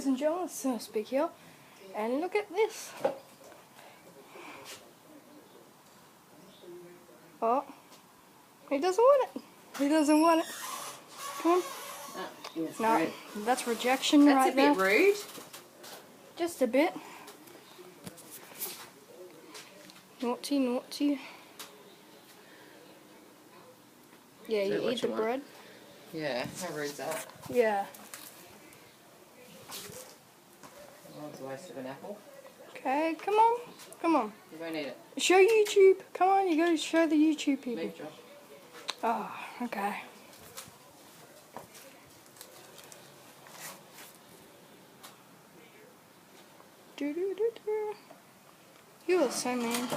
ladies and gentlemen, Speak here, and look at this. Oh, he doesn't want it. He doesn't want it. Come on. Yes, No, rude. that's rejection That's right there. a bit rude. Just a bit. Naughty, naughty. Yeah, So you what eat the you want? bread. Yeah, how rude's that? Yeah. Oh, it's a waste of an apple. Okay, come on. Come on. You won't eat it. Show YouTube. Come on, you gotta show the YouTube people. Leave, Josh. Oh, okay. You are so mean.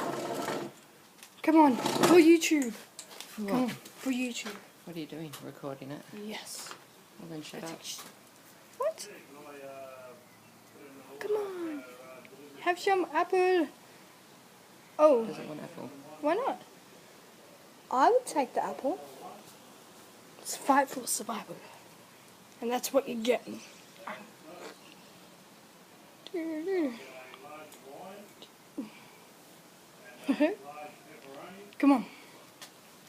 Come on, for YouTube. What? Come on, for YouTube. What are you doing? Recording it? Yes. Well then shut up. What? Come on. Have some apple. Oh, Doesn't want apple. why not? I would take the apple. It's fight for survival. And that's what you're getting. Come on.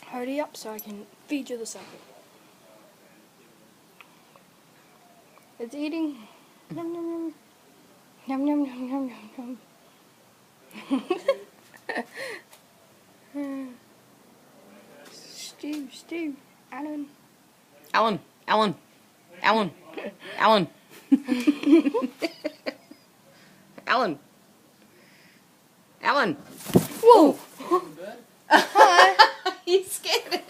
Hurry up so I can feed you this apple. It's eating. Yum, yum, yum. Yum, yum, yum, yum, yum. Stew. Alan. Alan! Alan! Alan! Alan! Alan! Alan! Whoa! Hi! You scared it.